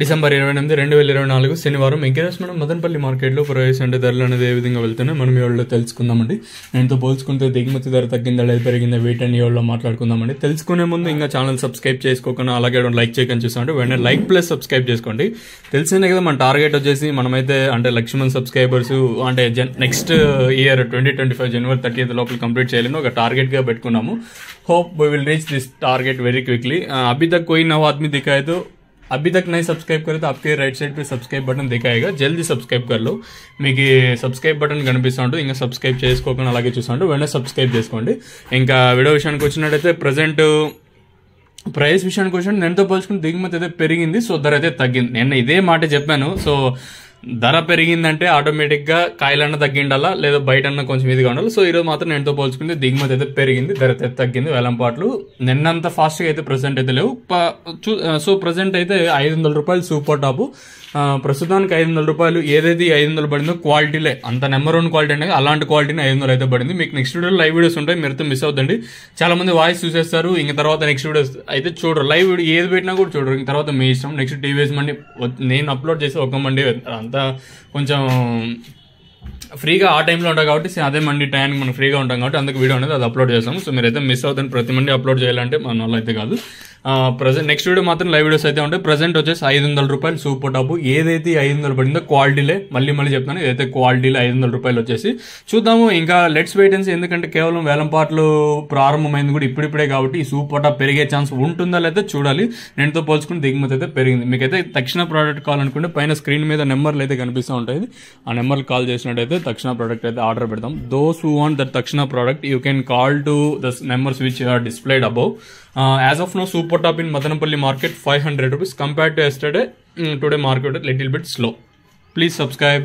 December 28, 2024 శనివారం MKS మనం మదనపల్లి మార్కెట్లో ప్రైస్ అంటే ధరలు అనేది ఏ విధంగా వెళ్తున్నాయి మనం ఈ వాళ్ళు తెలుసుకుందామండి. నేనుతో పోల్చుకుంటే దిగుమతి ధర తగ్గిందా లేదా పెరిగిందా వీటని ఈ వాళ్ళు మాట్లాడుకుందామండి. తెలుసుకునే ముందు ఇంకా ఛానల్ సబ్స్క్రైబ్ చేసుకోకుండా అలాగే లైక్ చేయకుండా చూసామంటే వెంటనే లైక్ ప్లస్ సబ్స్క్రైబ్ చేసుకోండి. తెలిసిందే కదా మన టార్గెట్ వచ్చేసి మనమైతే అంటే 1,00,000 మంది సబ్స్క్రైబర్స్ అంటే నెక్స్ట్ ఇయర్ 2025 జనవరి 30 లోపల కంప్లీట్ చేయాలని ఒక టార్గెట్గా పెట్టుకున్నాము. Hope we will reach this target very quickly. अभी तक कोई नवा आदमी दिखाए तो अभी तक नहीं सब्सक्राइब करे तो आपके राइट साइड पे सब्सक्राइब बटन दिखाएगा, जल्दी सब्सक्राइब कर लो. మీకు సబ్స్క్రైబ్ బటన్ కనిపిస్తూ ఉంటుంది. ఇంకా సబ్స్క్రైబ్ చేసుకోకుండా అలాగే చూస్తుంటే వెంటనే సబ్స్క్రైబ్ చేసుకోండి. ఇంకా వీడియో విషయానికి వచ్చినట్టయితే ప్రజెంట్ ప్రైస్ విషయానికి వచ్చినట్టు నేనుతో పోల్చుకుని దిగుమతి అయితే పెరిగింది, సో ధర అయితే తగ్గింది. నేను ఇదే మాట చెప్పాను. సో ధర పెరిగిందంటే ఆటోమేటిక్గా కాయలన్నా తగ్గిండాలా లేదా బయటన్నా కొంచెం ఇదిగా ఉండాలి. సో ఈరోజు మాత్రం నేనుతో పోల్చుకుంటే దిగుమతి అయితే పెరిగింది, ధర అయితే తగ్గింది. వేలంపాట్లు నిన్నంత ఫాస్ట్గా అయితే ప్రజెంట్ అయితే లేవు. సో ప్రజెంట్ అయితే 500 రూపాయలు సూపర్ టాపు. ప్రస్తుతానికి 500 రూపాయలు. ఏదైతే 500 పడిందో క్వాలిటీలే అంత నెంబర్ 1 క్వాలిటీ అనేది అలాంటి క్వాలిటీని 500 అయితే పడింది. మీకు నెక్స్ట్ వీడియోలో లైవ్ వీడియోస్ ఉంటాయి, మీరైతే మిస్ అవుతుంది. చాలా మంది వాయిస్ చూసేస్తారు, ఇంక తర్వాత నెక్స్ట్ వీడియోస్ అయితే చూడరు. లైవ్ వీడియో ఏది పెట్టినా కూడా చూడరు. ఇంక తర్వాత మీ ఇష్టం. నెక్స్ట్ టీవీఎస్ మండి నేను అప్లోడ్ చేసి ఒక మండి అంతా కొంచెం ఫ్రీగా ఆ టైంలో ఉంటాం కాబట్టి అదే మండి టైంకి మనం ఫ్రీగా ఉంటాం కాబట్టి అందుకు వీడియో అనేది అది అప్లోడ్ చేస్తాము. సో మీరైతే మిస్ అవుతుంది. ప్రతి మంది అప్లోడ్ చేయాలంటే మన వల్ల అయితే కాదు. ప్రజెంట్ నెక్స్ట్ వీడియో మాత్రం లైవ్ వీడియోస్ అయితే ఉంటాయి. ప్రజెంట్ వచ్చేసి 500 రూపాయలు సూపర్ టాపు. ఏదైతే 500 పడిందో క్వాలిటీలే, మళ్ళీ చెప్తాను, ఏదైతే క్వాలిటీలో 500 రూపాయలు వచ్చేసి చూద్దాము. ఇంకా లెట్స్ వెయిట్ అండ్ సీ. ఎందుకంటే కేవలం వేలంపాట్లు ప్రారంభమైంది కూడా ఇప్పుడిప్పుడే కాబట్టి ఈ సూపర్ టాప్ పెరిగే ఛాన్స్ ఉంటుందా లేదా చూడాలి. నేనుతో పోల్చుకుని దిగుమతి అయితే పెరిగింది. మీకైతే తక్షణ ప్రోడక్ట్ కావాలనుకుంటే పైన స్క్రీన్ మీద నెంబర్లు అయితే కనిపిస్తూ ఉంటాయి. ఆ నెంబర్కి కాల్ చేసినట్టయితే తక్షణ ప్రోడక్ట్ అయితే ఆర్డర్ పెడతాం. దోస్ హూ వాంట్ దట్ తక్షణ product you can call to the numbers which are displayed above. As of now, super top in Madanapalli market 500 rupees compared to yesterday. Today market a little bit slow. Please subscribe.